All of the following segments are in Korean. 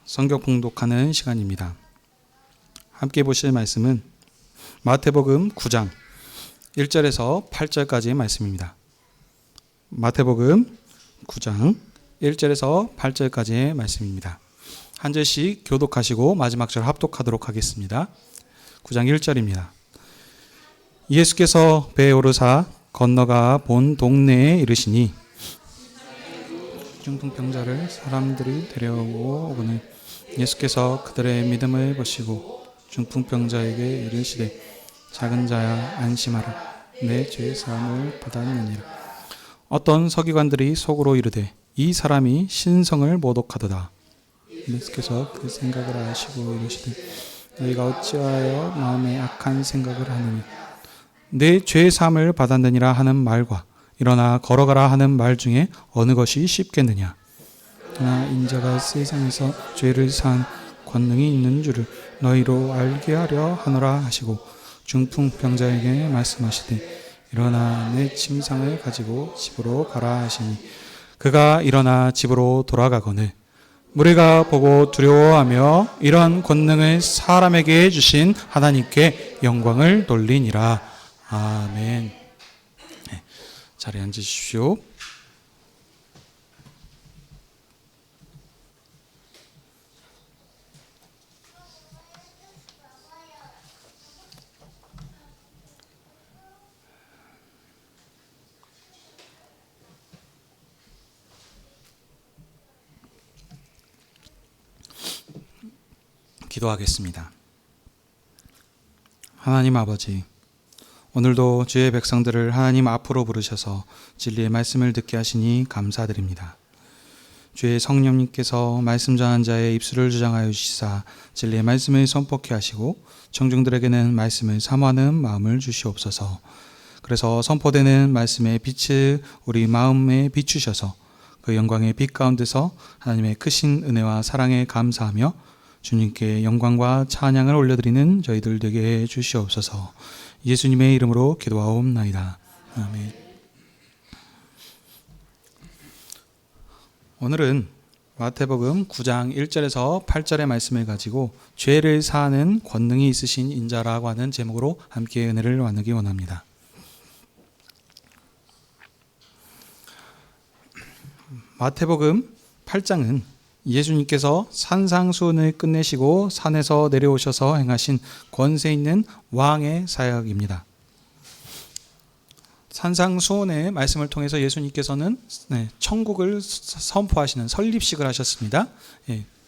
성경 봉독하는 시간입니다. 함께 보실 말씀은 마태복음 9장 1절에서 8절까지의 말씀입니다. 마태복음 9장 1절에서 8절까지의 말씀입니다. 한 절씩 교독하시고 마지막 절 합독하도록 하겠습니다. 9장 1절입니다. 예수께서 배에 오르사 건너가 본 동네에 이르시니 중풍병자를 사람들이 데려오거늘 예수께서 그들의 믿음을 보시고 중풍병자에게 이르시되 작은 자야 안심하라 내 죄 사함을 받았느니라. 어떤 서기관들이 속으로 이르되 이 사람이 신성을 모독하도다. 예수께서 그 생각을 아시고 이르시되 너희가 어찌하여 마음에 악한 생각을 하느냐. 내 죄 사함을 받았느니라 하는 말과 일어나 걸어가라 하는 말 중에 어느 것이 쉽겠느냐. 그러나 인자가 세상에서 죄를 사한 권능이 있는 줄을 너희로 알게 하려 하노라 하시고 중풍병자에게 말씀하시되 일어나 내 침상을 가지고 집으로 가라 하시니 그가 일어나 집으로 돌아가거늘 무리가 보고 두려워하며 이런 권능을 사람에게 주신 하나님께 영광을 돌리니라. 아멘. 자리에 앉으십시오. 기도하겠습니다. 하나님 아버지, 오늘도 주의 백성들을 하나님 앞으로 부르셔서 진리의 말씀을 듣게 하시니 감사드립니다. 주의 성령님께서 말씀 전한 자의 입술을 주장하여 주시사 진리의 말씀을 선포케 하시고 청중들에게는 말씀을 사모하는 마음을 주시옵소서. 그래서 선포되는 말씀의 빛을 우리 마음에 비추셔서 그 영광의 빛 가운데서 하나님의 크신 은혜와 사랑에 감사하며 주님께 영광과 찬양을 올려드리는 저희들 되게 해 주시옵소서. 예수님의 이름으로 기도하옵나이다. 아멘. 오늘은 마태복음 9장 1절에서 8절의 말씀을 가지고 죄를 사하는 권능이 있으신 인자라고 하는 제목으로 함께 은혜를 나누기 원합니다. 마태복음 8장은 예수님께서 산상수훈을 끝내시고 산에서 내려오셔서 행하신 권세 있는 왕의 사역입니다. 산상수훈의 말씀을 통해서 예수님께서는 천국을 선포하시는 설립식을 하셨습니다.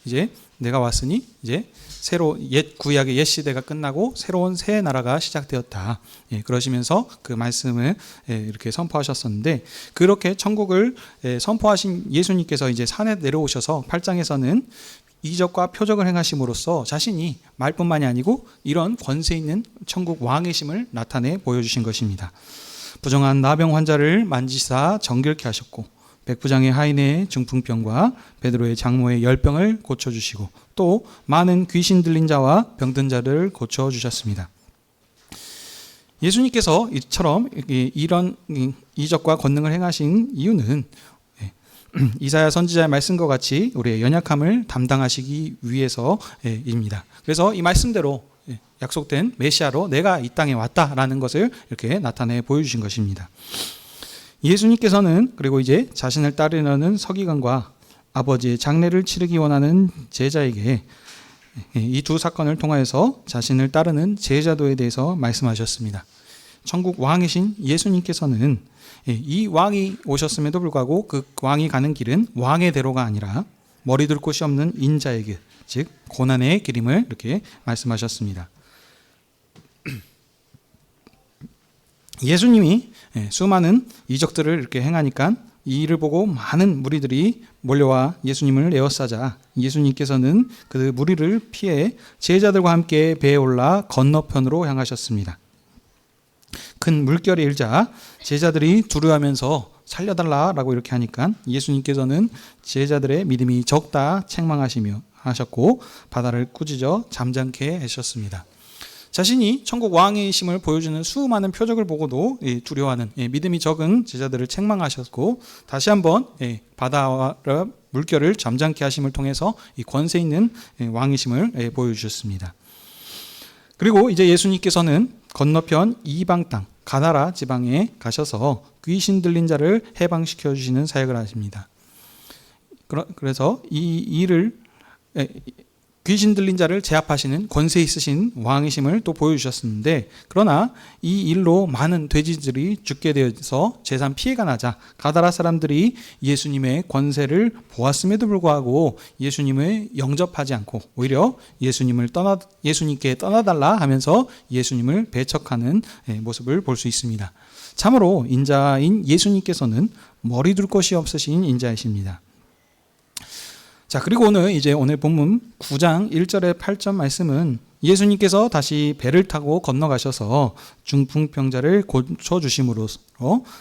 이제 내가 왔으니 이제 새로 옛 구약의 옛 시대가 끝나고 새로운 새 나라가 시작되었다. 그러시면서 그 말씀을 이렇게 선포하셨었는데 그렇게 천국을 선포하신 예수님께서 이제 산에 내려오셔서 8장에서는 이적과 표적을 행하심으로써 자신이 말뿐만이 아니고 이런 권세 있는 천국 왕이심을 나타내 보여주신 것입니다. 부정한 나병 환자를 만지사 정결케 하셨고 백부장의 하인의 중풍병과 베드로의 장모의 열병을 고쳐주시고 또 많은 귀신 들린 자와 병든 자를 고쳐주셨습니다. 예수님께서 이처럼 이런 이적과 권능을 행하신 이유는 이사야 선지자의 말씀과 같이 우리의 연약함을 담당하시기 위해서입니다. 그래서 이 말씀대로 약속된 메시아로 내가 이 땅에 왔다라는 것을 이렇게 나타내 보여주신 것입니다. 예수님께서는 그리고 이제 자신을 따르려는 서기관과 아버지의 장례를 치르기 원하는 제자에게 이 두 사건을 통하여서 자신을 따르는 제자도에 대해서 말씀하셨습니다. 천국 왕이신 예수님께서는 이 왕이 오셨음에도 불구하고 그 왕이 가는 길은 왕의 대로가 아니라 머리둘 곳이 없는 인자의 길, 즉 고난의 길임을 이렇게 말씀하셨습니다. 예수님이 수많은 이적들을 이렇게 행하니까 이 일을 보고 많은 무리들이 몰려와 예수님을 에워싸자 예수님께서는 그 무리를 피해 제자들과 함께 배에 올라 건너편으로 향하셨습니다. 큰 물결이 일자 제자들이 두려워하면서 살려달라라고 이렇게 하니까 예수님께서는 제자들의 믿음이 적다 책망하시며 하셨고 바다를 꾸짖어 잠잠케 하셨습니다. 자신이 천국 왕이심을 보여주는 수많은 표적을 보고도 두려워하는 믿음이 적은 제자들을 책망하셨고, 다시 한번 바다와 물결을 잠잠케 하심을 통해서 이 권세 있는 왕이심을 보여주셨습니다. 그리고 이제 예수님께서는 건너편 이방 땅 가다라 지방에 가셔서 귀신 들린 자를 해방시켜 주시는 사역을 하십니다. 그래서 이 일을 귀신 들린 자를 제압하시는 권세 있으신 왕이심을 또 보여주셨는데, 그러나 이 일로 많은 돼지들이 죽게 되어서 재산 피해가 나자 가다라 사람들이 예수님의 권세를 보았음에도 불구하고 예수님을 영접하지 않고 오히려 예수님께 떠나달라 하면서 예수님을 배척하는 모습을 볼 수 있습니다. 참으로 인자인 예수님께서는 머리 둘 것이 없으신 인자이십니다. 자, 그리고 오늘 본문 9장 1절에 8절 말씀은 예수님께서 다시 배를 타고 건너가셔서 중풍병자를 고쳐주심으로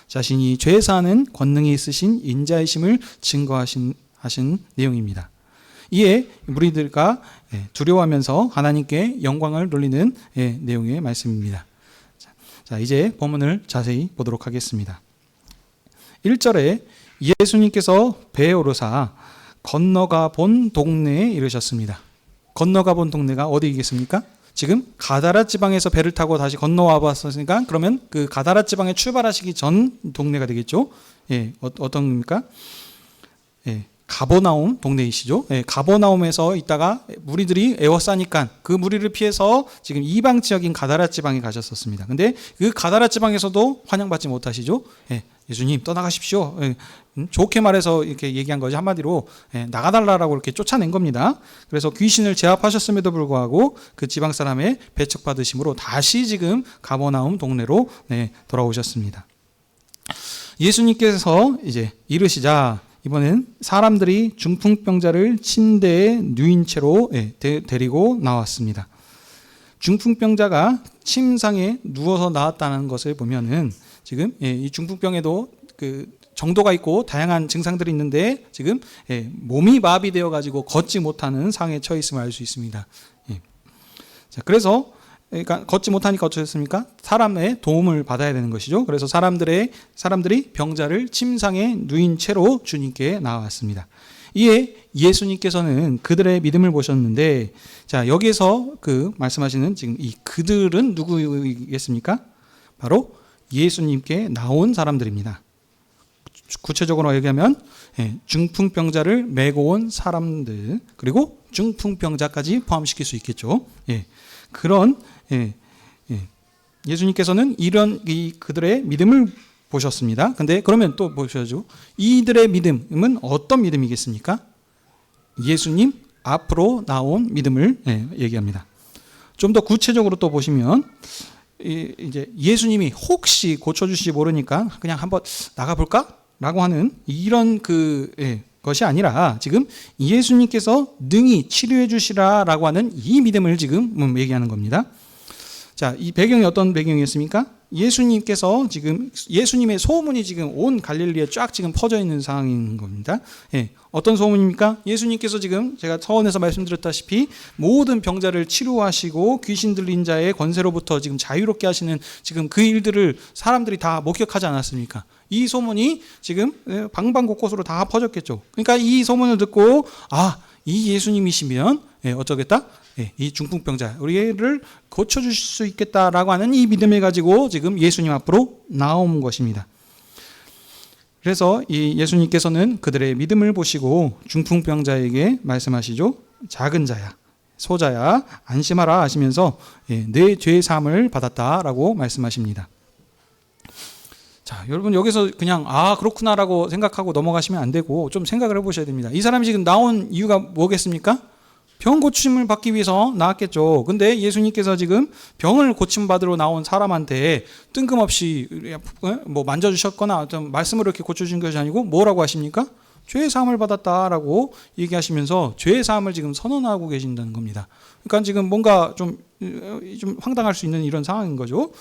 자신이 죄 사하는 권능이 있으신 인자이심을 증거하신 내용입니다. 이에 무리들과 두려워하면서 하나님께 영광을 돌리는 내용의 말씀입니다. 자, 이제 본문을 자세히 보도록 하겠습니다. 1절에 예수님께서 배에 오르사 건너가 본 동네에 이르셨습니다. 건너가 본 동네가 어디이겠습니까? 지금 가다라 지방에서 배를 타고 다시 건너와 봤으니까 그러면 그 가다라 지방에 출발하시기 전 동네가 되겠죠. 어떤 겁니까? 가버나움 동네이시죠. 가버나움에서 있다가 무리들이 에워싸니까 그 무리를 피해서 지금 이방 지역인 가다라 지방에 가셨었습니다. 근데 그 가다라 지방에서도 환영받지 못하시죠. 예수님 떠나가십시오. 좋게 말해서 이렇게 얘기한 거지, 한마디로 나가달라고 이렇게 쫓아낸 겁니다. 그래서 귀신을 제압하셨음에도 불구하고 그 지방 사람의 배척받으심으로 다시 지금 가버나움 동네로 돌아오셨습니다. 예수님께서 이제 이르시자 이번엔 사람들이 중풍병자를 침대에 누인 채로 데리고 나왔습니다. 중풍병자가 침상에 누워서 나왔다는 것을 보면은 지금 이 중풍병에도 그 정도가 있고 다양한 증상들이 있는데 지금 몸이 마비되어 가지고 걷지 못하는 상황에 처해 있음을 알 수 있습니다. 자, 그래서 그러니까 걷지 못하니까 어쩌겠습니까? 사람의 도움을 받아야 되는 것이죠. 그래서 사람들이 병자를 침상에 누인 채로 주님께 나왔습니다. 이에 예수님께서는 그들의 믿음을 보셨는데, 자, 여기에서 그 말씀하시는 지금 이 그들은 누구이겠습니까? 바로 예수님께 나온 사람들입니다. 구체적으로 얘기하면 중풍병자를 메고 온 사람들, 그리고 중풍병자까지 포함시킬 수 있겠죠. 그런 예수님께서는 이런 그들의 믿음을 보셨습니다. 근데 그러면 또 보셔야죠. 이들의 믿음은 어떤 믿음이겠습니까? 예수님 앞으로 나온 믿음을 얘기합니다. 좀 더 구체적으로 또 보시면 이제 예수님이 혹시 고쳐주실지 모르니까 그냥 한번 나가볼까? 라고 하는 이런 것이 아니라 지금 예수님께서 능히 치료해 주시라라고 하는 이 믿음을 지금 얘기하는 겁니다. 자, 이 배경이 어떤 배경이었습니까? 예수님께서 지금 예수님의 소문이 지금 온 갈릴리에 쫙 지금 퍼져 있는 상황인 겁니다. 어떤 소문입니까? 예수님께서 지금 제가 서원에서 말씀드렸다시피 모든 병자를 치료하시고 귀신 들린 자의 권세로부터 지금 자유롭게 하시는 지금 그 일들을 사람들이 다 목격하지 않았습니까? 이 소문이 지금 방방곳곳으로 다 퍼졌겠죠. 그러니까 이 소문을 듣고 이 예수님이시면 어쩌겠다? 이 중풍병자 우리를 고쳐주실 수 있겠다라고 하는 이 믿음을 가지고 지금 예수님 앞으로 나온 것입니다. 그래서 이 예수님께서는 그들의 믿음을 보시고 중풍병자에게 말씀하시죠. 작은 자야, 소자야, 안심하라 하시면서 내 죄 사함을 받았다라고 말씀하십니다. 자, 여러분 여기서 그냥 그렇구나라고 생각하고 넘어가시면 안 되고 좀 생각을 해보셔야 됩니다. 이 사람이 지금 나온 이유가 뭐겠습니까? 병 고침을 받기 위해서 나왔겠죠. 근데 예수님께서 지금 병을 고침받으러 나온 사람한테 뜬금없이 뭐 만져주셨거나 어떤 말씀으로 이렇게 고쳐준 것이 아니고 뭐라고 하십니까? 죄 사함을 받았다라고 얘기하시면서 죄 사함을 지금 선언하고 계신다는 겁니다. 그러니까 지금 뭔가 좀 황당할 수 있는 이런 상황인 거죠.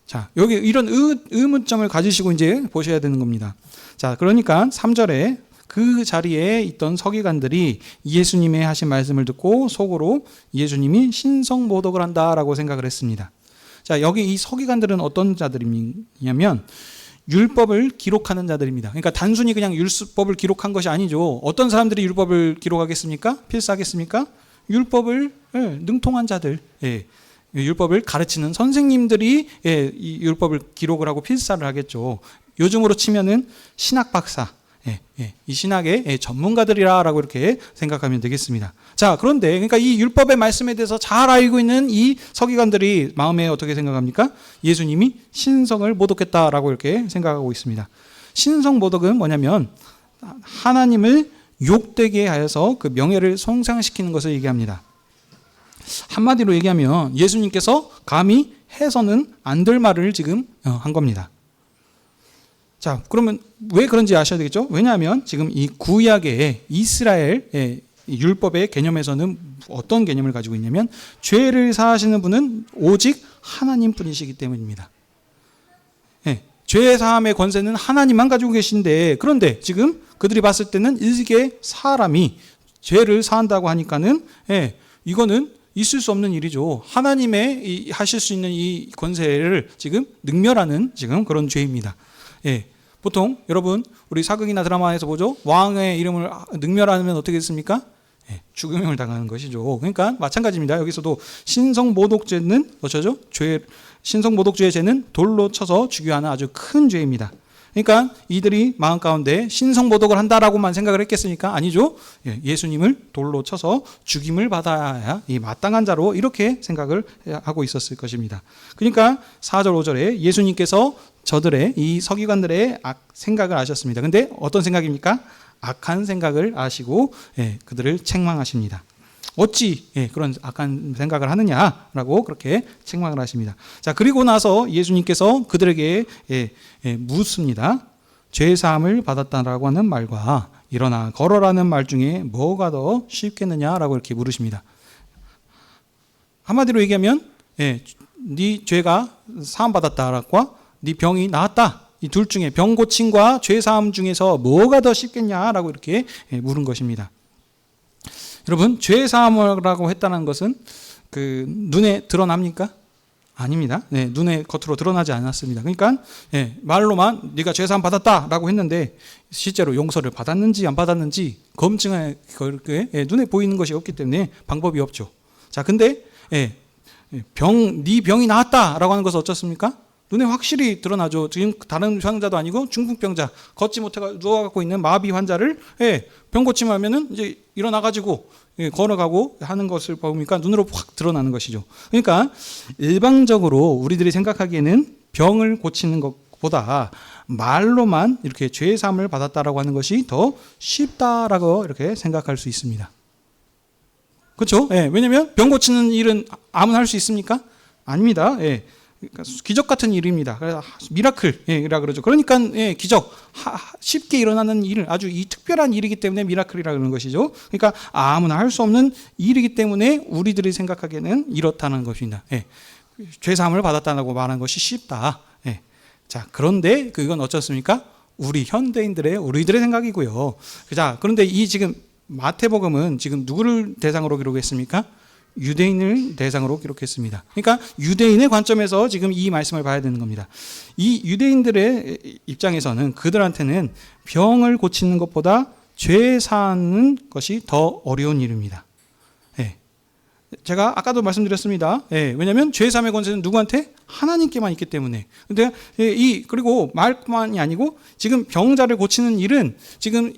자, 여기 이런 의문점을 가지시고 이제 보셔야 되는 겁니다. 자, 그러니까 3절에 그 자리에 있던 서기관들이 예수님의 하신 말씀을 듣고 속으로 예수님이 신성모독을 한다라고 생각을 했습니다. 자, 여기 이 서기관들은 어떤 자들이냐면 율법을 기록하는 자들입니다. 그러니까 단순히 그냥 율법을 기록한 것이 아니죠. 어떤 사람들이 율법을 기록하겠습니까? 필사하겠습니까? 율법을 능통한 자들, 율법을 가르치는 선생님들이 이 율법을 기록을 하고 필사를 하겠죠. 요즘으로 치면은 신학 박사, 이 신학의 전문가들이라고 이렇게 생각하면 되겠습니다. 자, 그런데 그러니까 이 율법의 말씀에 대해서 잘 알고 있는 이 서기관들이 마음에 어떻게 생각합니까? 예수님이 신성을 모독했다라고 이렇게 생각하고 있습니다. 신성 모독은 뭐냐면 하나님을 욕되게 하여서 그 명예를 손상시키는 것을 얘기합니다. 한마디로 얘기하면 예수님께서 감히 해서는 안 될 말을 지금 한 겁니다. 자, 그러면 왜 그런지 아셔야 되겠죠? 왜냐하면 지금 이 구약의 이스라엘 율법의 개념에서는 어떤 개념을 가지고 있냐면 죄를 사하시는 분은 오직 하나님뿐이시기 때문입니다. 죄 사함의 권세는 하나님만 가지고 계신데, 그런데 지금 그들이 봤을 때는 일개 사람이 죄를 사한다고 하니까는 이거는 있을 수 없는 일이죠. 하나님의 하실 수 있는 이 권세를 지금 능멸하는 지금 그런 죄입니다. 보통 여러분 우리 사극이나 드라마에서 보죠. 왕의 이름을 능멸하면 어떻게 됐습니까? 죽음을 당하는 것이죠. 그러니까 마찬가지입니다. 여기서도 신성모독죄는 어쩌죠? 신성모독죄의 죄는 돌로 쳐서 죽여야 하는 아주 큰 죄입니다. 그러니까 이들이 마음 가운데 신성모독을 한다라고만 생각을 했겠습니까? 아니죠. 예수님을 돌로 쳐서 죽임을 받아야 이 마땅한 자로 이렇게 생각을 하고 있었을 것입니다. 그러니까 4절 5절에 예수님께서 저들의 이 서기관들의 생각을 아셨습니다. 근데 어떤 생각입니까? 악한 생각을 아시고 그들을 책망하십니다. 어찌 그런 악한 생각을 하느냐라고 그렇게 책망을 하십니다. 자, 그리고 나서 예수님께서 그들에게 묻습니다. 죄사함을 받았다라고 하는 말과 일어나 걸어라는 말 중에 뭐가 더 쉽겠느냐라고 이렇게 물으십니다. 한마디로 얘기하면 네 죄가 사함 받았다라고 네 병이 나았다. 이 둘 중에 병 고침과 죄 사함 중에서 뭐가 더 쉽겠냐라고 이렇게 물은 것입니다. 여러분, 죄 사함이라고 했다는 것은 그 눈에 드러납니까? 아닙니다. 눈에 겉으로 드러나지 않았습니다. 그러니까 말로만 네가 죄 사함 받았다라고 했는데 실제로 용서를 받았는지 안 받았는지 검증할 눈에 보이는 것이 없기 때문에 방법이 없죠. 자, 근데 네 병이 나았다라고 하는 것은 어떻습니까? 눈에 확실히 드러나죠. 지금 다른 환자도 아니고 중풍병자, 걷지 못해가 누워갖고 있는 마비 환자를 병 고침하면은 이제 일어나가지고 걸어가고 하는 것을 보니까 눈으로 확 드러나는 것이죠. 그러니까 일방적으로 우리들이 생각하기에는 병을 고치는 것보다 말로만 이렇게 죄 사함을 받았다라고 하는 것이 더 쉽다라고 이렇게 생각할 수 있습니다. 그렇죠? 왜냐하면 병 고치는 일은 아무나 할 수 있습니까? 아닙니다. 그러니까 기적 같은 일입니다. 미라클이라 그러죠. 그러니까 기적, 쉽게 일어나는 일, 아주 이 특별한 일이기 때문에 미라클이라 그러는 것이죠. 그러니까 아무나 할 수 없는 일이기 때문에 우리들이 생각하기에는 이렇다는 것입니다. 죄 사함을 받았다고 말하는 것이 쉽다. 자, 그런데 그건 어떻습니까? 우리들의 생각이고요. 자, 그런데 이 지금 마태복음은 지금 누구를 대상으로 기록했습니까? 유대인을 대상으로 기록했습니다. 그러니까 유대인의 관점에서 지금 이 말씀을 봐야 되는 겁니다. 이 유대인들의 입장에서는 그들한테는 병을 고치는 것보다 죄 사하는 것이 더 어려운 일입니다. 제가 아까도 말씀드렸습니다. 왜냐하면 죄 사함의 권세는 누구한테? 하나님께만 있기 때문에. 근데 그리고 말뿐만이 아니고 지금 병자를 고치는 일은 지금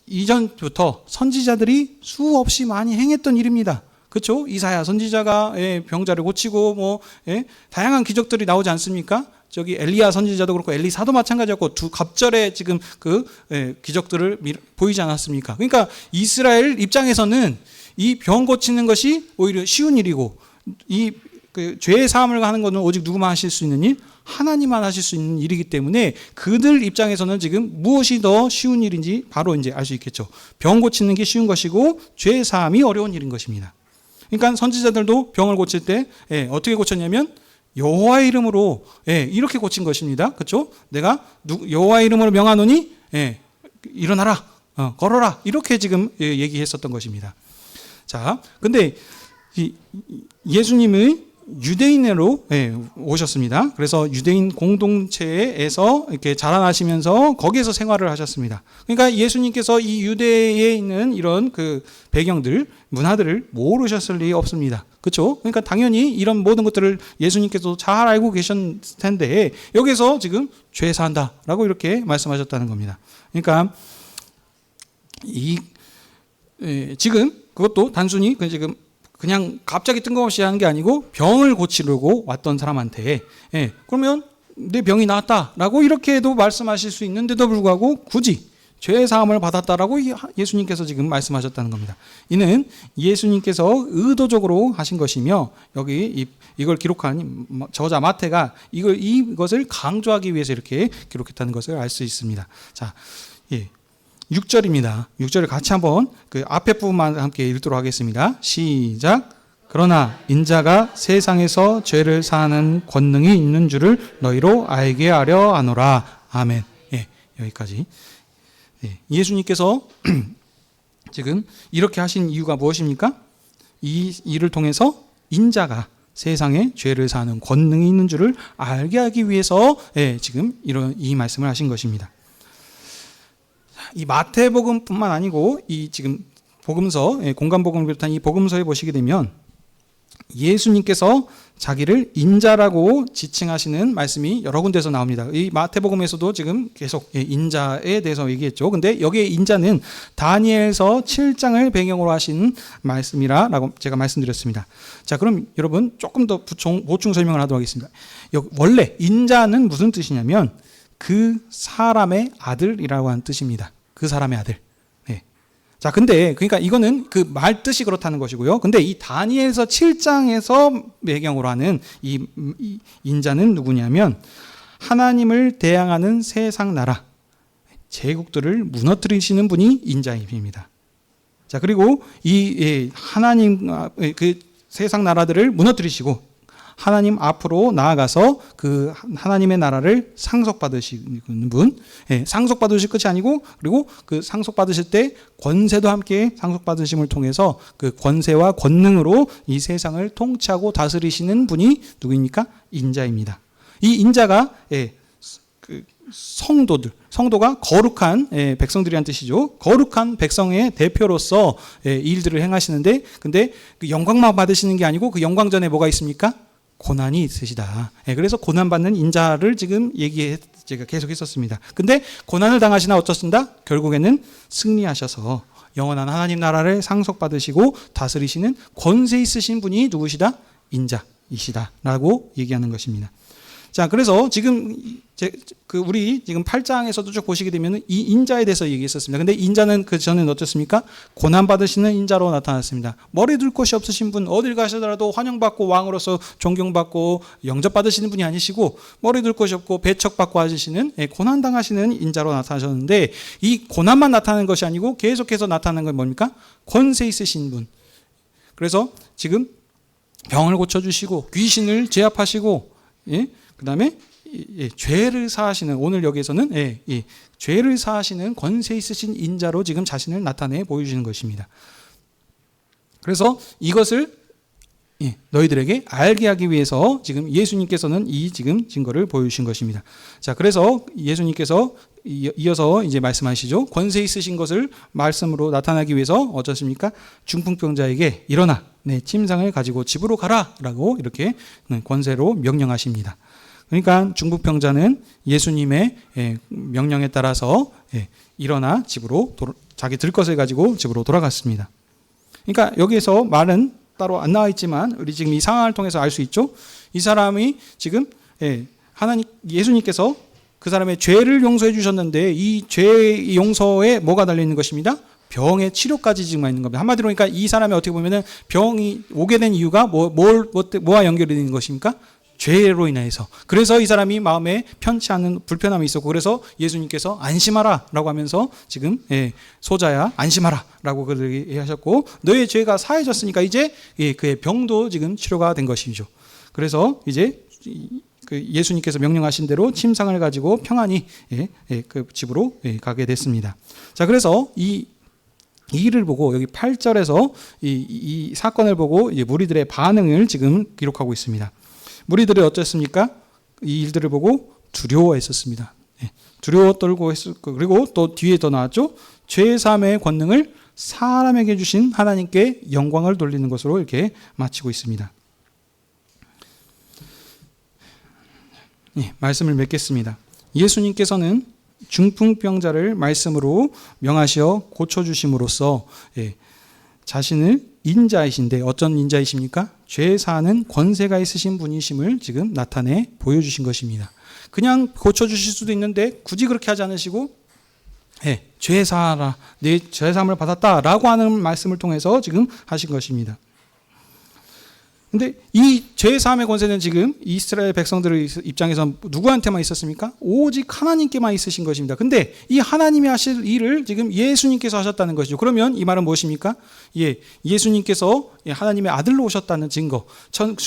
이전부터 선지자들이 수없이 많이 행했던 일입니다. 그렇죠? 이사야 선지자가 병자를 고치고 다양한 기적들이 나오지 않습니까? 저기 엘리야 선지자도 그렇고 엘리사도 마찬가지였고 두 갑절에 지금 그 기적들을 보이지 않았습니까? 그러니까 이스라엘 입장에서는 이 병 고치는 것이 오히려 쉬운 일이고 이 죄 사함을 하는 것은 오직 누구만 하실 수 있는 일? 하나님만 하실 수 있는 일이기 때문에 그들 입장에서는 지금 무엇이 더 쉬운 일인지 바로 이제 알 수 있겠죠. 병 고치는 게 쉬운 것이고 죄 사함이 어려운 일인 것입니다. 그러니까 선지자들도 병을 고칠 때 어떻게 고쳤냐면 여호와의 이름으로 이렇게 고친 것입니다. 그렇죠? 내가 여호와의 이름으로 명하노니 일어나라, 걸어라, 이렇게 지금 얘기했었던 것입니다. 자, 근데 예수님의 유대인으로 오셨습니다. 그래서 유대인 공동체에서 이렇게 자라나시면서 거기에서 생활을 하셨습니다. 그러니까 예수님께서 이 유대에 있는 이런 그 배경들, 문화들을 모르셨을 리 없습니다. 그렇죠? 그러니까 당연히 이런 모든 것들을 예수님께서 잘 알고 계셨을 텐데 여기서 지금 죄 사한다라고 이렇게 말씀하셨다는 겁니다. 그러니까 지금 그것도 단순히 지금 그냥 갑자기 뜬금없이 하는 게 아니고 병을 고치려고 왔던 사람한테 그러면 내 병이 나았다라고 이렇게도 말씀하실 수 있는데도 불구하고 굳이 죄의 사함을 받았다라고 예수님께서 지금 말씀하셨다는 겁니다. 이는 예수님께서 의도적으로 하신 것이며 여기 이걸 기록한 저자 마태가 이것을 강조하기 위해서 이렇게 기록했다는 것을 알 수 있습니다. 자, 6절입니다. 6절을 같이 한번 그 앞에 부분만 함께 읽도록 하겠습니다. 시작. 그러나 인자가 세상에서 죄를 사하는 권능이 있는 줄을 너희로 알게 하려 하노라. 아멘. 여기까지. 예수님께서 지금 이렇게 하신 이유가 무엇입니까? 이 일을 통해서 인자가 세상에 죄를 사하는 권능이 있는 줄을 알게 하기 위해서 지금 이 말씀을 하신 것입니다. 이 마태복음뿐만 아니고 이 지금 복음서, 공간복음을 비롯한 이 복음서에 보시게 되면 예수님께서 자기를 인자라고 지칭하시는 말씀이 여러 군데서 나옵니다. 이 마태복음에서도 지금 계속 인자에 대해서 얘기했죠. 근데 여기에 인자는 다니엘서 7장을 배경으로 하신 말씀이라고 제가 말씀드렸습니다. 자, 그럼 여러분 조금 더 보충 설명을 하도록 하겠습니다. 원래 인자는 무슨 뜻이냐면 그 사람의 아들이라고 하는 뜻입니다. 그 사람의 아들. 자, 근데 그러니까 이거는 그 말 뜻이 그렇다는 것이고요. 근데 이 다니엘서 7장에서 배경으로 하는 이 인자는 누구냐면 하나님을 대항하는 세상 나라 제국들을 무너뜨리시는 분이 인자입니다. 자, 그리고 이 하나님 그 세상 나라들을 무너뜨리시고 하나님 앞으로 나아가서 그 하나님의 나라를 상속받으시는 분, 상속받으실 것이 아니고 그리고 그 상속받으실 때 권세도 함께 상속받으심을 통해서 그 권세와 권능으로 이 세상을 통치하고 다스리시는 분이 누구입니까? 인자입니다. 이 인자가 그 성도가 거룩한 백성들이란 뜻이죠. 거룩한 백성의 대표로서 이 일들을 행하시는데 근데 그 영광만 받으시는 게 아니고 그 영광 전에 뭐가 있습니까? 고난이 있으시다. 그래서 고난받는 인자를 지금 제가 계속 했었습니다. 근데 고난을 당하시나 어떻습니다? 결국에는 승리하셔서 영원한 하나님 나라를 상속받으시고 다스리시는 권세 있으신 분이 누구시다? 인자이시다. 라고 얘기하는 것입니다. 자, 그래서 지금 우리 지금 8장에서도 쭉 보시게 되면 이 인자에 대해서 얘기했었습니다. 근데 인자는 그 전에는 어떻습니까? 고난받으시는 인자로 나타났습니다. 머리 둘 곳이 없으신 분, 어딜 가시더라도 환영받고 왕으로서 존경받고 영접받으시는 분이 아니시고 머리 둘 곳이 없고 배척받고 하시는 고난당하시는 인자로 나타나셨는데 이 고난만 나타나는 것이 아니고 계속해서 나타나는 건 뭡니까? 권세 있으신 분. 그래서 지금 병을 고쳐주시고 귀신을 제압하시고 그 다음에 죄를 사하시는 오늘 여기에서는 죄를 사하시는 권세 있으신 인자로 지금 자신을 나타내 보여주시는 것입니다. 그래서 이것을 너희들에게 알게 하기 위해서 지금 예수님께서는 이 지금 증거를 보여주신 것입니다. 자, 그래서 예수님께서 이어서 이제 말씀하시죠. 권세 있으신 것을 말씀으로 나타나기 위해서 어쩌십니까? 중풍병자에게 일어나 내 침상을 가지고 집으로 가라라고 이렇게 권세로 명령하십니다. 그러니까 중풍병자는 예수님의 명령에 따라서 일어나 집으로 자기 들 것을 가지고 집으로 돌아갔습니다. 그러니까 여기에서 말은 따로 안 나와 있지만 우리 지금 이 상황을 통해서 알 수 있죠. 이 사람이 지금 예수님께서 그 사람의 죄를 용서해 주셨는데 이 죄 용서에 뭐가 달려 있는 것입니다? 병의 치료까지 지금 있는 겁니다. 한마디로 그러니까 이 사람이 어떻게 보면은 병이 오게 된 이유가 뭐와 연결이 되는 것입니까? 죄로 인해서. 그래서 이 사람이 마음에 편치 않은 불편함이 있었고 그래서 예수님께서 안심하라 라고 하면서 지금 소자야 안심하라 라고 그렇게 하셨고 너의 죄가 사해졌으니까 이제 그의 병도 지금 치료가 된 것이죠. 그래서 이제 그 예수님께서 명령하신 대로 침상을 가지고 평안히 그 집으로 가게 됐습니다. 자, 그래서 이 일을 보고 여기 8절에서 이 사건을 보고 이제 무리들의 반응을 지금 기록하고 있습니다. 무리들이 어땠습니까? 이 일들을 보고 두려워했었습니다. 두려워 떨고 했었고, 그리고 또 뒤에 더 나왔죠. 죄 사함의 권능을 사람에게 주신 하나님께 영광을 돌리는 것으로 이렇게 마치고 있습니다. 말씀을 맺겠습니다. 예수님께서는 중풍병자를 말씀으로 명하시어 고쳐주심으로써 자신을 인자이신데 어떤 인자이십니까? 죄 사하는 권세가 있으신 분이심을 지금 나타내 보여주신 것입니다. 그냥 고쳐주실 수도 있는데 굳이 그렇게 하지 않으시고 죄 사하라, 내 죄 사함을 받았다라고 하는 말씀을 통해서 지금 하신 것입니다. 근데 이 죄 사함의 권세는 지금 이스라엘 백성들의 입장에서 누구한테만 있었습니까? 오직 하나님께만 있으신 것입니다. 근데 이 하나님이 하실 일을 지금 예수님께서 하셨다는 것이죠. 그러면 이 말은 무엇입니까? 예수님께서 하나님의 아들로 오셨다는 증거,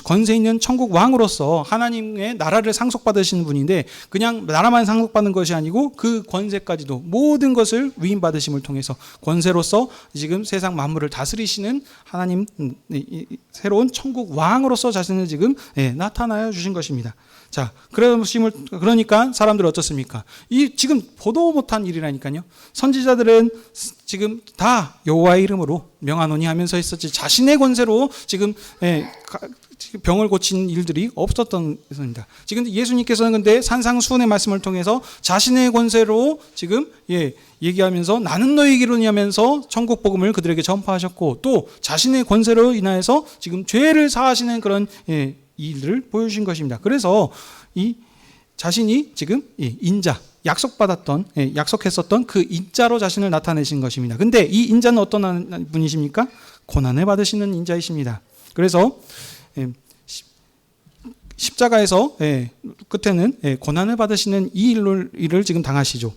권세 있는 천국 왕으로서 하나님의 나라를 상속받으시는 분인데 그냥 나라만 상속받는 것이 아니고 그 권세까지도 모든 것을 위임받으심을 통해서 권세로서 지금 세상 만물을 다스리시는 하나님 새로운 천국 왕으로서 자신을 지금 나타나여 주신 것입니다. 자, 그러니까 사람들은 어떻습니까? 이 지금 보도 못한 일이라니까요. 선지자들은 지금 다 여호와의 이름으로 명하노니 하면서 있었지 자신의 권세로 지금 병을 고친 일들이 없었던 것입니다. 지금 예수님께서는 근데 산상수훈의 말씀을 통해서 자신의 권세로 지금 얘기하면서 나는 너희 기로니 하면서 천국 복음을 그들에게 전파하셨고 또 자신의 권세로 인하여서 지금 죄를 사하시는 그런 일을 보여주신 것입니다. 그래서 이 자신이 지금 인자, 약속했었던 그 인자로 자신을 나타내신 것입니다. 근데 이 인자는 어떤 분이십니까? 고난을 받으시는 인자이십니다. 그래서 십자가에서 끝에는 고난을 받으시는 이 일을 지금 당하시죠.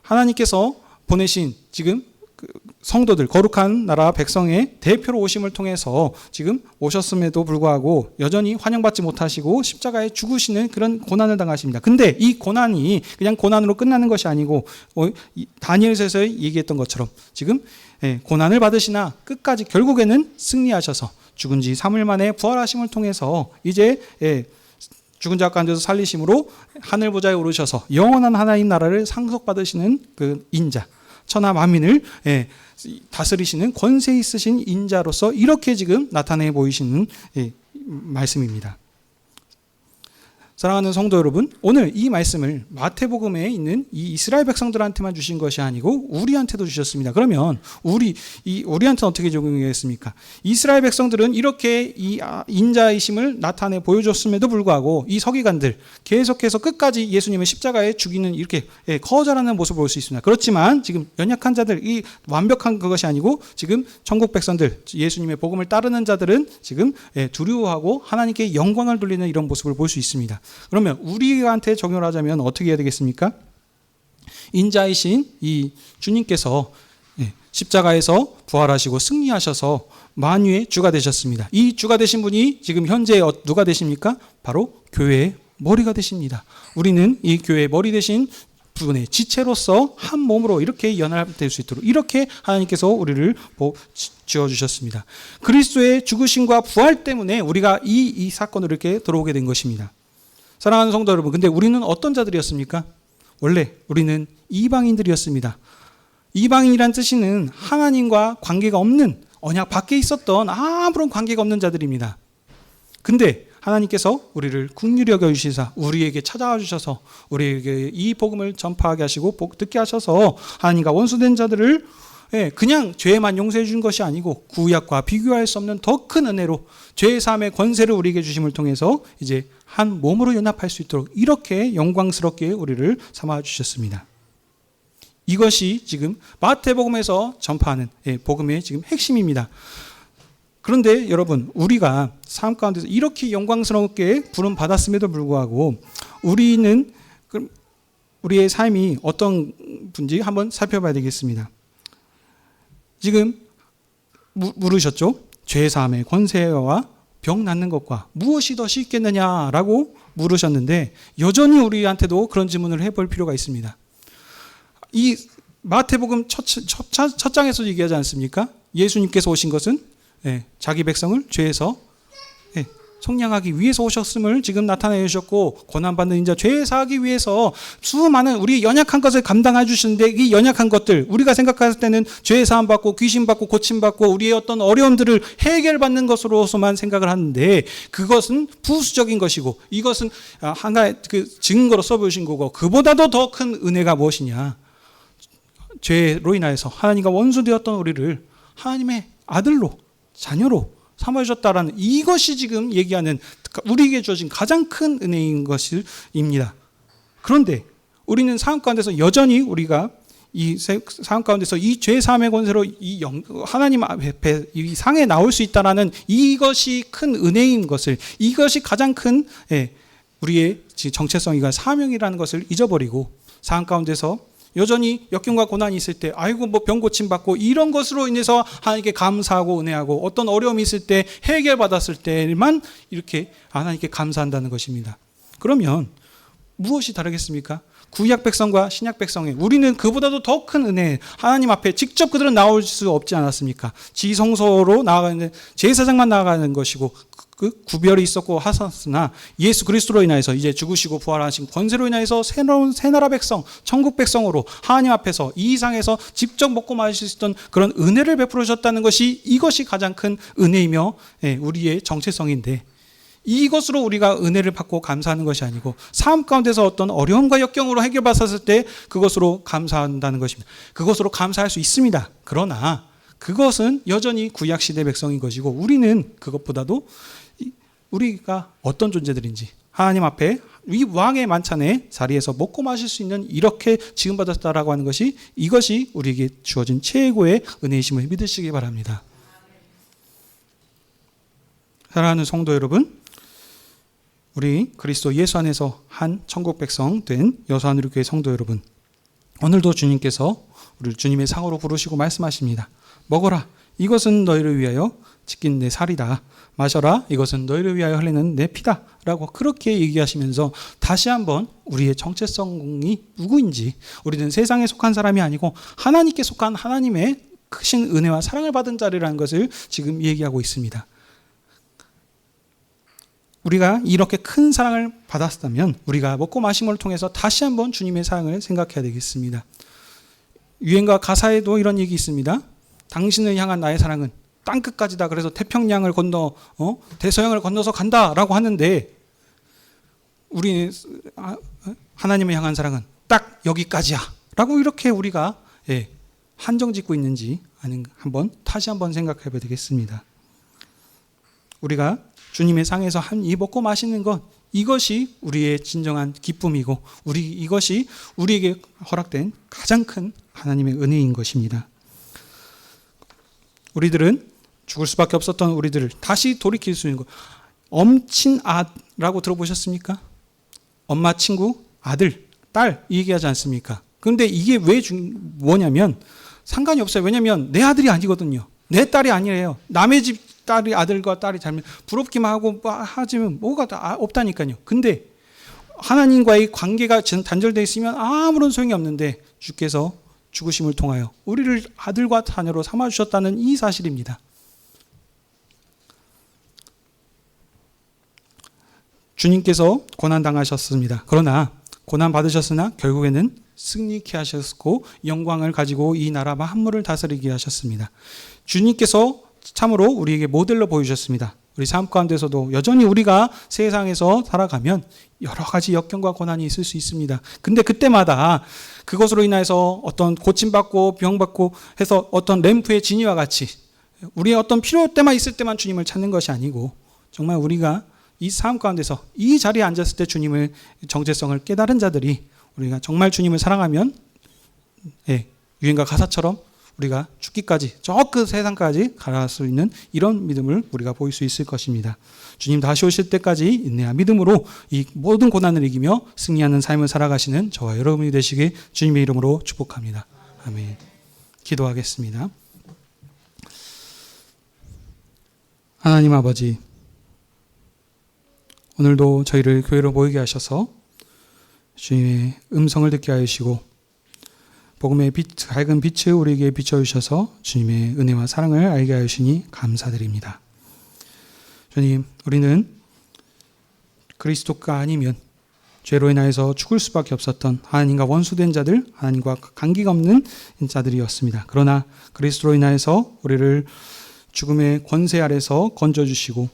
하나님께서 보내신 지금 성도들, 거룩한 나라 백성의 대표로 오심을 통해서 지금 오셨음에도 불구하고 여전히 환영받지 못하시고 십자가에 죽으시는 그런 고난을 당하십니다. 근데 이 고난이 그냥 고난으로 끝나는 것이 아니고 다니엘서에서 얘기했던 것처럼 지금 고난을 받으시나 끝까지 결국에는 승리하셔서 죽은 지 3일 만에 부활하심을 통해서 이제 죽은 자 가운데서 살리심으로 하늘 보좌에 오르셔서 영원한 하나님 나라를 상속받으시는 그 인자, 천하 만민을 다스리시는 권세 있으신 인자로서 이렇게 지금 나타내 보이시는 말씀입니다. 사랑하는 성도 여러분, 오늘 이 말씀을 마태복음에 있는 이 이스라엘 백성들한테만 주신 것이 아니고 우리한테도 주셨습니다. 그러면 우리한테는 어떻게 적용했습니까? 이스라엘 백성들은 이렇게 이 인자이심을 나타내 보여줬음에도 불구하고 이 서기관들 계속해서 끝까지 예수님을 십자가에 죽이는 이렇게 거절하는 모습을 볼 수 있습니다. 그렇지만 지금 연약한 자들, 이 완벽한 그것이 아니고 지금 천국 백성들, 예수님의 복음을 따르는 자들은 지금 두려워하고 하나님께 영광을 돌리는 이런 모습을 볼 수 있습니다. 그러면 우리한테 적용을 하자면 어떻게 해야 되겠습니까? 인자이신 이 주님께서 십자가에서 부활하시고 승리하셔서 만유의 주가 되셨습니다. 이 주가 되신 분이 지금 현재 누가 되십니까? 바로 교회의 머리가 되십니다. 우리는 이 교회의 머리 되신 분의 지체로서 한 몸으로 이렇게 연합될 수 있도록 이렇게 하나님께서 우리를 지어주셨습니다. 그리스도의 죽으심과 부활 때문에 우리가 이 사건으로 이렇게 들어오게 된 것입니다. 사랑하는 성도 여러분, 근데 우리는 어떤 자들이었습니까? 원래 우리는 이방인들이었습니다. 이방인이란 뜻은 하나님과 관계가 없는 언약 밖에 있었던 아무런 관계가 없는 자들입니다. 근데 하나님께서 우리를 긍휼히 여겨주시사 우리에게 찾아와 주셔서 우리에게 이 복음을 전파하게 하시고 듣게 하셔서 하나님과 원수된 자들을 그냥 죄만 용서해 준 것이 아니고 구약과 비교할 수 없는 더 큰 은혜로 죄의 사함의 권세를 우리에게 주심을 통해서 이제 한 몸으로 연합할 수 있도록 이렇게 영광스럽게 우리를 삼아 주셨습니다. 이것이 지금 마태복음에서 전파하는 복음의 지금 핵심입니다. 그런데 여러분, 우리가 삶 가운데서 이렇게 영광스럽게 부름 받았음에도 불구하고 우리는 우리의 삶이 어떤 분인지 한번 살펴봐야 되겠습니다. 지금 물으셨죠? 죄 사함의 권세와 병 낫는 것과 무엇이 더 쉽겠느냐라고 물으셨는데 여전히 우리한테도 그런 질문을 해볼 필요가 있습니다. 이 마태복음 첫 장에서 얘기하지 않습니까? 예수님께서 오신 것은 자기 백성을 죄에서 속량하기 위해서 오셨음을 지금 나타내 주셨고, 고난받는 인자 죄 사하기 위해서 수많은 우리 연약한 것을 감당해 주시는데, 이 연약한 것들 우리가 생각할 때는 죄 사함 받고 귀신 받고 고침 받고 우리의 어떤 어려움들을 해결받는 것으로서만 생각을 하는데, 그것은 부수적인 것이고 이것은 하나의 그 증거로 써보신 거고, 그보다도 더 큰 은혜가 무엇이냐? 죄로 인하여서 하나님과 원수되었던 우리를 하나님의 아들로, 자녀로 삼아주셨다라는, 이것이 지금 얘기하는 우리에게 주어진 가장 큰 은혜인 것입니다. 그런데 우리는 삶 가운데서 여전히 우리가 이 삶 가운데서 이 죄 사함의 권세로 이 하나님 앞에 이 상에 나올 수 있다라는 이것이 큰 은혜인 것을, 이것이 가장 큰 우리의 정체성이가 사명이라는 것을 잊어버리고, 삶 가운데서 여전히 역경과 고난이 있을 때 아이고 뭐 병 고침 받고 이런 것으로 인해서 하나님께 감사하고 은혜하고, 어떤 어려움이 있을 때 해결받았을 때만 이렇게 하나님께 감사한다는 것입니다. 그러면 무엇이 다르겠습니까? 구약 백성과 신약 백성의, 우리는 그보다도 더 큰 은혜, 하나님 앞에 직접 그들은 나올 수 없지 않았습니까? 지성소로 나아가는 제사장만 나아가는 것이고 그 구별이 있었고 하셨으나, 예수 그리스도로 인하여서 이제 죽으시고 부활하신 권세로 인하여서 새로운 새나라 백성, 천국 백성으로 하나님 앞에서 이 이상에서 직접 먹고 마실 수 있던 그런 은혜를 베풀어 주셨다는 것이, 이것이 가장 큰 은혜이며 우리의 정체성인데, 이것으로 우리가 은혜를 받고 감사하는 것이 아니고, 삶 가운데서 어떤 어려움과 역경으로 해결받았을 때 그것으로 감사한다는 것입니다. 그것으로 감사할 수 있습니다. 그러나 그것은 여전히 구약시대 백성인 것이고, 우리는 그것보다도 우리가 어떤 존재들인지, 하나님 앞에 이 왕의 만찬의 자리에서 먹고 마실 수 있는, 이렇게 지음받았다라고 하는 것이, 이것이 우리에게 주어진 최고의 은혜이심을 믿으시기 바랍니다. 사랑하는 성도 여러분, 우리 그리스도 예수 안에서 한 천국 백성 된 여수하늘교회 성도 여러분, 오늘도 주님께서 우리를 주님의 상으로 부르시고 말씀하십니다. 먹어라, 이것은 너희를 위하여 지킨 내 살이다. 마셔라, 이것은 너희를 위하여 흘리는 내 피다. 라고 그렇게 얘기하시면서 다시 한번 우리의 정체성이 누구인지, 우리는 세상에 속한 사람이 아니고 하나님께 속한, 하나님의 크신 은혜와 사랑을 받은 자리라는 것을 지금 얘기하고 있습니다. 우리가 이렇게 큰 사랑을 받았다면 우리가 먹고 마심을 통해서 다시 한번 주님의 사랑을 생각해야 되겠습니다. 유행가 가사에도 이런 얘기 있습니다. 당신을 향한 나의 사랑은 땅끝까지다. 그래서 태평양을 건너 대서양을 건너서 간다라고 하는데, 우리 하나님을 향한 사랑은 딱 여기까지야 라고 이렇게 우리가 한정 짓고 있는지 한번 다시 한번 생각해 봐야 되겠습니다. 우리가 주님의 상에서 한 이 먹고 마시는 것, 이것이 우리의 진정한 기쁨이고, 이것이 우리에게 허락된 가장 큰 하나님의 은혜인 것입니다. 우리들은 죽을 수밖에 없었던 우리들을 다시 돌이킬 수 있는 것, 엄친아라고 들어보셨습니까? 엄마 친구, 아들, 딸 얘기하지 않습니까? 그런데 이게 왜 뭐냐면 상관이 없어요. 왜냐하면 내 아들이 아니거든요. 내 딸이 아니래요. 남의 집 딸이, 아들과 딸이 잘못 부럽기만 하고 하지만 뭐가 다 없다니까요. 근데 하나님과의 관계가 단절되어 있으면 아무런 소용이 없는데, 주께서 죽으심을 통하여 우리를 아들과 자녀로 삼아주셨다는 이 사실입니다. 주님께서 고난당하셨습니다. 그러나 고난받으셨으나 결국에는 승리케 하셨고 영광을 가지고 이 나라 만물을 다스리게 하셨습니다. 주님께서 참으로 우리에게 모델로 보여주셨습니다. 우리 삶 가운데서도 여전히 우리가 세상에서 살아가면 여러 가지 역경과 고난이 있을 수 있습니다. 근데 그때마다 그것으로 인해서 어떤 고침받고 병받고 해서 어떤 램프의 진이와 같이 우리의 어떤 필요 때만 있을 때만 주님을 찾는 것이 아니고, 정말 우리가 이 삶 가운데서 이 자리에 앉았을 때 주님의 정체성을 깨달은 자들이, 우리가 정말 주님을 사랑하면 유행가 가사처럼 우리가 죽기까지, 저 그 세상까지 갈 수 있는 이런 믿음을 우리가 보일 수 있을 것입니다. 주님 다시 오실 때까지 인내와 믿음으로 이 모든 고난을 이기며 승리하는 삶을 살아가시는 저와 여러분이 되시길 주님의 이름으로 축복합니다. 아멘. 기도하겠습니다. 하나님 아버지, 오늘도 저희를 교회로 모이게 하셔서 주님의 음성을 듣게 하시고 복음의 밝은 빛을 우리에게 비춰주셔서 주님의 은혜와 사랑을 알게 하시니 감사드립니다. 주님, 우리는 그리스도가 아니면 죄로 인하여서 죽을 수밖에 없었던 하나님과 원수된 자들, 하나님과 관계가 없는 자들이었습니다. 그러나 그리스도로 인하여서 우리를 죽음의 권세 아래서 건져주시고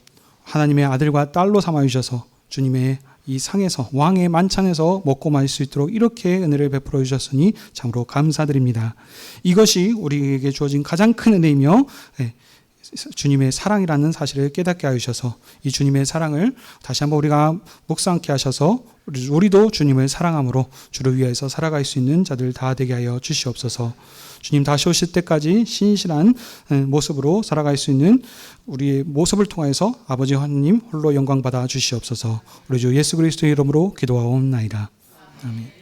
하나님의 아들과 딸로 삼아주셔서 주님의 이 상에서 왕의 만찬에서 먹고 마실 수 있도록 이렇게 은혜를 베풀어 주셨으니 참으로 감사드립니다. 이것이 우리에게 주어진 가장 큰 은혜이며 주님의 사랑이라는 사실을 깨닫게 하셔서 이 주님의 사랑을 다시 한번 우리가 묵상케 하셔서 우리도 주님을 사랑함으로 주를 위해서 살아갈 수 있는 자들 다 되게 하여 주시옵소서. 주님 다시 오실 때까지 신실한 모습으로 살아갈 수 있는 우리의 모습을 통해서 아버지 하나님 홀로 영광 받아 주시옵소서. 우리 주 예수 그리스도의 이름으로 기도하옵나이다. 아멘.